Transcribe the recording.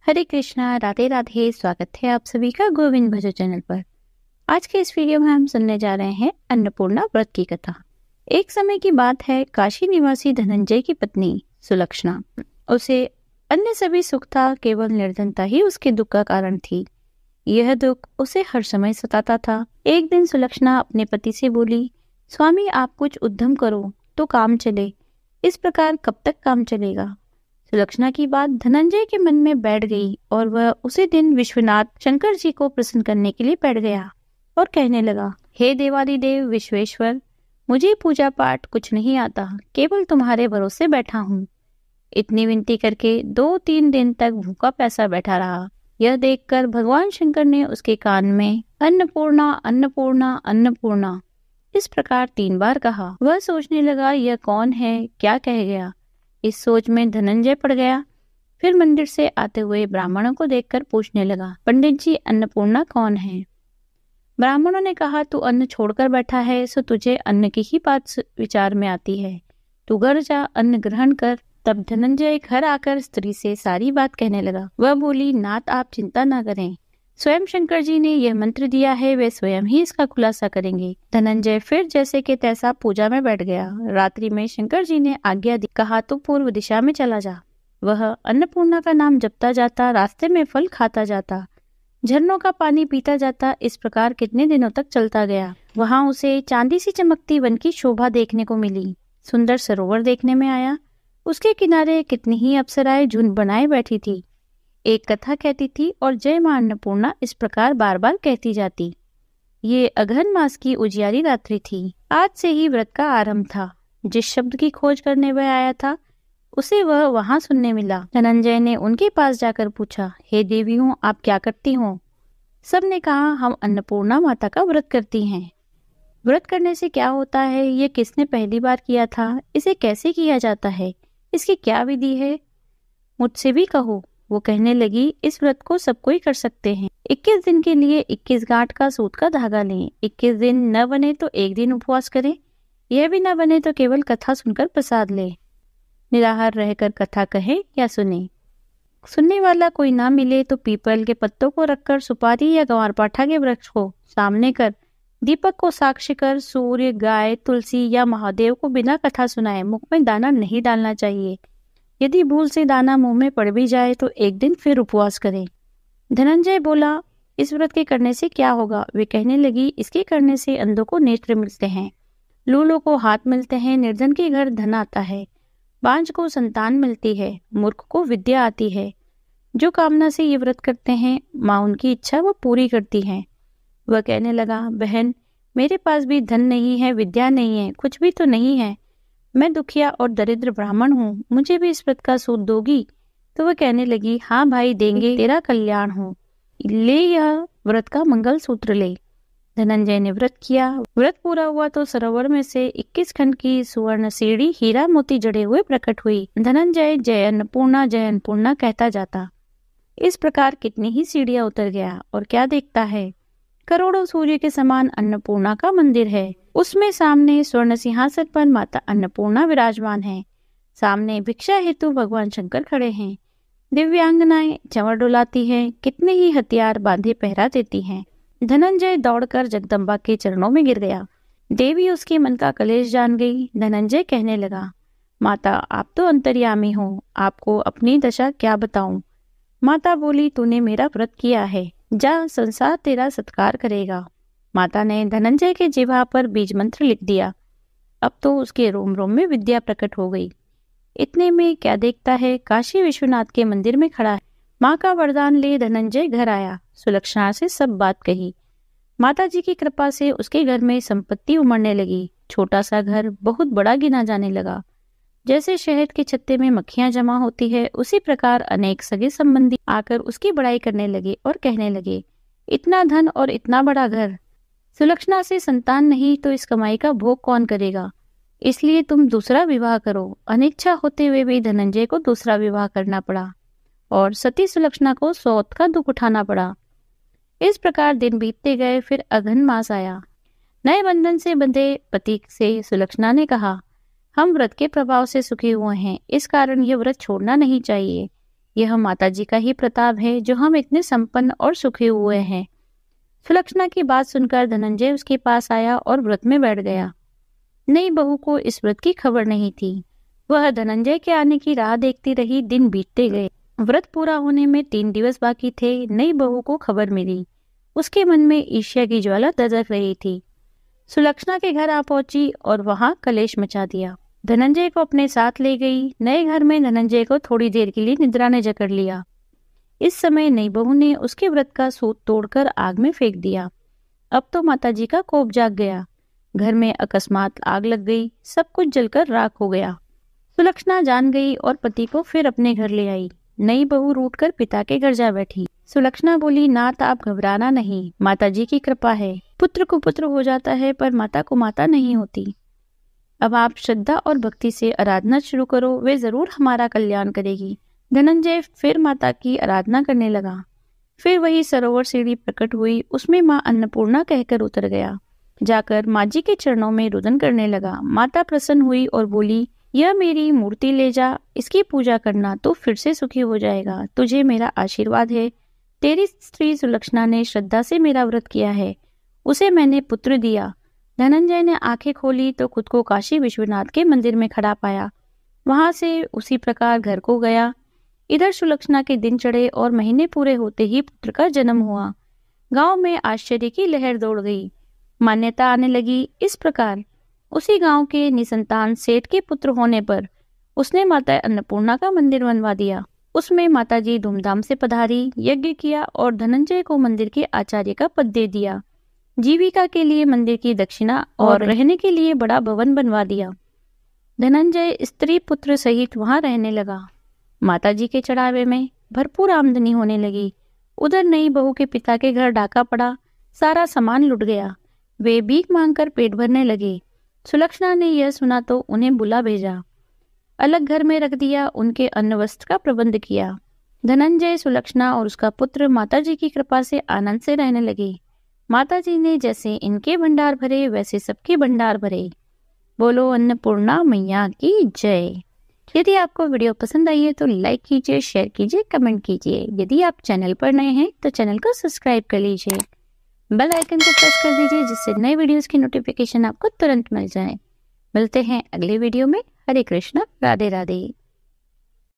हरे कृष्णा, राधे राधे। स्वागत है आप सभी का गोविंद भजो चैनल पर। आज के इस वीडियो में हम सुनने जा रहे हैं अन्नपूर्णा व्रत की कथा। एक समय की बात है, काशी निवासी धनंजय की पत्नी सुलक्षणा, उसे अन्य सभी सुख था, केवल निर्धनता ही उसके दुख का कारण थी। यह दुख उसे हर समय सताता था। एक दिन सुलक्षणा अपने पति से बोली, स्वामी आप कुछ उद्यम करो तो काम चले, इस प्रकार कब तक काम चलेगा। सुलक्षणा की बात धनंजय के मन में बैठ गई और वह उसी दिन विश्वनाथ शंकर जी को प्रसन्न करने के लिए बैठ गया और कहने लगा, हे देवादिदेव विश्वेश्वर, मुझे पूजा पाठ कुछ नहीं आता, केवल तुम्हारे भरोसे बैठा हूँ। इतनी विनती करके 2-3 दिन तक भूखा प्यासा बैठा रहा। यह देखकर भगवान शंकर ने उसके कान में अन्नपूर्णा अन्नपूर्णा अन्नपूर्णा इस प्रकार 3 बार कहा। वह सोचने लगा, यह कौन है, क्या कह गया। इस सोच में धनंजय पड़ गया। फिर मंदिर से आते हुए ब्राह्मणों को देखकर पूछने लगा, पंडित जी अन्नपूर्णा कौन है। ब्राह्मणों ने कहा, तू अन्न छोड़कर बैठा है, सो तुझे अन्न की ही बात विचार में आती है, तू घर जा, अन्न ग्रहण कर। तब धनंजय घर आकर स्त्री से सारी बात कहने लगा। वह बोली, नाथ आप चिंता न करें, स्वयं शंकर जी ने यह मंत्र दिया है, वे स्वयं ही इसका खुलासा करेंगे। धनंजय फिर जैसे के तैसा पूजा में बैठ गया। रात्रि में शंकर जी ने आज्ञा दी, कहा तो पूर्व दिशा में चला जा। वह अन्नपूर्णा का नाम जपता जाता, रास्ते में फल खाता जाता, झरनों का पानी पीता जाता। इस प्रकार कितने दिनों तक चलता गया। वहां उसे चांदी सी चमकती वन की शोभा देखने को मिली। सुंदर सरोवर देखने में आया। उसके किनारे कितनी ही अप्सराएं झुंड बनाए बैठी थी। एक कथा कहती थी और जय मां अन्नपूर्णा इस प्रकार बार बार कहती जाती। ये अघन मास की उजियारी रात्रि थी। आज से ही व्रत का आरंभ था। जिस शब्द की खोज करने वह आया था, उसे वह वहां सुनने मिला। धनंजय ने उनके पास जाकर पूछा, हे देवियों आप क्या करती हो। सब ने कहा, हम अन्नपूर्णा माता का व्रत करती हैं। व्रत करने से क्या होता है, ये किसने पहली बार किया था, इसे कैसे किया जाता है, इसकी क्या विधि है, मुझसे भी कहो। वो कहने लगी, इस व्रत को सब कोई कर सकते हैं। 21 दिन के लिए 21 गांठ का सूत का धागा लें। 21 दिन न बने तो 1 दिन उपवास करें। यह भी न बने तो केवल कथा सुनकर प्रसाद ले। निराहार रहकर कथा कहे या सुने। सुनने वाला कोई ना मिले तो पीपल के पत्तों को रखकर सुपारी या ग्वारपाठा के वृक्ष को सामने कर, दीपक को साक्षी कर, सूर्य, गाय, तुलसी या महादेव को बिना कथा सुनाए मुख में दाना नहीं डालना चाहिए। यदि भूल से दाना मुंह में पड़ भी जाए तो 1 दिन फिर उपवास करें। धनंजय बोला, इस व्रत के करने से क्या होगा। वे कहने लगी, इसके करने से अंधों को नेत्र मिलते हैं, लूलों को हाथ मिलते हैं, निर्धन के घर धन आता है, बांझ को संतान मिलती है, मूर्ख को विद्या आती है। जो कामना से ये व्रत करते हैं, माँ उनकी इच्छा वो पूरी करती है। वह कहने लगा, बहन मेरे पास भी धन नहीं है, विद्या नहीं है, कुछ भी तो नहीं है, मैं दुखिया और दरिद्र ब्राह्मण हूँ, मुझे भी इस व्रत का सूद दोगी। तो वह कहने लगी, हाँ भाई देंगे, तेरा कल्याण हो, ले यह व्रत का मंगल सूत्र ले। धनंजय ने व्रत किया। व्रत पूरा हुआ तो सरोवर में से 21 खंड की सुवर्ण सीढ़ी हीरा मोती जड़े हुए प्रकट हुई। धनंजय जय अन्नपूर्णा कहता जाता। इस प्रकार कितनी ही सीढ़ियां उतर गया और क्या देखता है, करोड़ों सूर्य के समान अन्नपूर्णा का मंदिर है। उसमें सामने स्वर्ण सिंहासन पर माता अन्नपूर्णा विराजमान है। सामने भिक्षा हेतु भगवान शंकर खड़े हैं। दिव्यांगनाएं चंवर डुलाती हैं, कितने ही हथियार बांधे पहरा देती हैं। धनंजय दौड़कर जगदम्बा के चरणों में गिर गया। देवी उसके मन का कलेश जान गई। धनंजय कहने लगा, माता आप तो अंतर्यामी हो, आपको अपनी दशा क्या बताऊं। माता बोली, तूने मेरा व्रत किया है, जा संसार तेरा सत्कार करेगा। माता ने धनंजय के जिह्वा पर बीज मंत्र लिख दिया। अब तो उसके रोम रोम में विद्या प्रकट हो गई। इतने में क्या देखता है, काशी विश्वनाथ के मंदिर में खड़ा है। माँ का वरदान ले धनंजय घर आया। सुलक्षणा से सब बात कही। माता जी की कृपा से उसके घर में संपत्ति उमड़ने लगी। छोटा सा घर बहुत बड़ा गिना जाने लगा। जैसे शहद के छत्ते में मक्खियां जमा होती है, उसी प्रकार अनेक सगे संबंधी आकर उसकी बड़ाई करने लगे और कहने लगे, इतना धन और इतना बड़ा घर, सुलक्षणा से संतान नहीं तो इस कमाई का भोग कौन करेगा, इसलिए तुम दूसरा विवाह करो। अनिच्छा होते हुए भी धनंजय को दूसरा विवाह करना पड़ा और सती सुलक्षणा को सौत का दुख उठाना पड़ा। इस प्रकार दिन बीतते गए। फिर अघन मास आया। नए बंधन से बंधे पति से सुलक्षणा ने कहा, हम व्रत के प्रभाव से सुखी हुए हैं, इस कारण यह व्रत छोड़ना नहीं चाहिए। यह माता जी का ही प्रताप है जो हम इतने संपन्न और सुखी हुए हैं। सुलक्षणा की बात सुनकर धनंजय उसके पास आया और व्रत में बैठ गया। नई बहू को इस व्रत की खबर नहीं थी। वह धनंजय के आने की राह देखती रही। दिन बीतते गए। व्रत पूरा होने में 3 दिवस बाकी थे। नई बहू को खबर मिली। उसके मन में ईर्ष्या की ज्वाला दधक रही थी। सुलक्षणा के घर आ पहुंची और वहां कलेश मचा दिया। धनंजय को अपने साथ ले गई। नए घर में धनंजय को थोड़ी देर के लिए निद्रा ने जकड़ लिया। इस समय नई बहू ने उसके व्रत का सूत तोड़कर आग में फेंक दिया। अब तो माताजी का कोप जाग गया। घर में अकस्मात आग लग गई। सब कुछ जलकर राख हो गया। सुलक्षणा जान गई और पति को फिर अपने घर ले आई। नई बहू रूठकर पिता के घर जा बैठी। सुलक्षणा बोली, नाथ आप घबराना नहीं, माताजी की कृपा है। पुत्र को पुत्र हो जाता है पर माता को माता नहीं होती। अब आप श्रद्धा और भक्ति से आराधना शुरू करो, वे जरूर हमारा कल्याण करेगी। धनंजय फिर माता की आराधना करने लगा। फिर वही सरोवर सीढ़ी प्रकट हुई। उसमें माँ अन्नपूर्णा कहकर उतर गया। जाकर माँ जी के चरणों में रुदन करने लगा। माता प्रसन्न हुई और बोली, यह मेरी मूर्ति ले जा, इसकी पूजा करना तो फिर से सुखी हो जाएगा। तुझे मेरा आशीर्वाद है। तेरी स्त्री सुलक्षणा ने श्रद्धा से मेरा व्रत किया है, उसे मैंने पुत्र दिया। धनंजय ने आंखें खोली तो खुद को काशी विश्वनाथ के मंदिर में खड़ा पाया। वहां से उसी प्रकार घर को गया। इधर सुलक्षणा के दिन चढ़े और महीने पूरे होते ही पुत्र का जन्म हुआ। गांव में आश्चर्य की लहर दौड़ गई। मान्यता आने लगी। इस प्रकार उसी गांव के निसंतान सेठ के पुत्र होने पर उसने माता अन्नपूर्णा का मंदिर बनवा दिया। उसमें माताजी धूमधाम से पधारी, यज्ञ किया और धनंजय को मंदिर के आचार्य का पद दे दिया। जीविका के लिए मंदिर की दक्षिणा और रहने के लिए बड़ा भवन बनवा दिया। धनंजय स्त्री पुत्र सहित वहां रहने लगा। माताजी के चढ़ावे में भरपूर आमदनी होने लगी। उधर नई बहू के पिता के घर डाका पड़ा। सारा सामान लुट गया। वे भीख मांगकर पेट भरने लगे। सुलक्षणा ने यह सुना तो उन्हें बुला भेजा। अलग घर में रख दिया। उनके अन्न वस्त्र का प्रबंध किया। धनंजय, सुलक्षणा और उसका पुत्र माताजी की कृपा से आनंद से रहने लगे। माताजी ने जैसे इनके भंडार भरे वैसे सबके भंडार भरे। बोलो अन्नपूर्णा मैया की जय। यदि आपको वीडियो पसंद आई है तो लाइक कीजिए, शेयर कीजिए, कमेंट कीजिए। यदि आप चैनल पर नए हैं तो चैनल को सब्सक्राइब कर लीजिए। बेल आइकन को प्रेस कर दीजिए जिससे नए वीडियोस की नोटिफिकेशन आपको तुरंत मिल जाए। मिलते हैं अगले वीडियो में। हरे कृष्णा, राधे राधे।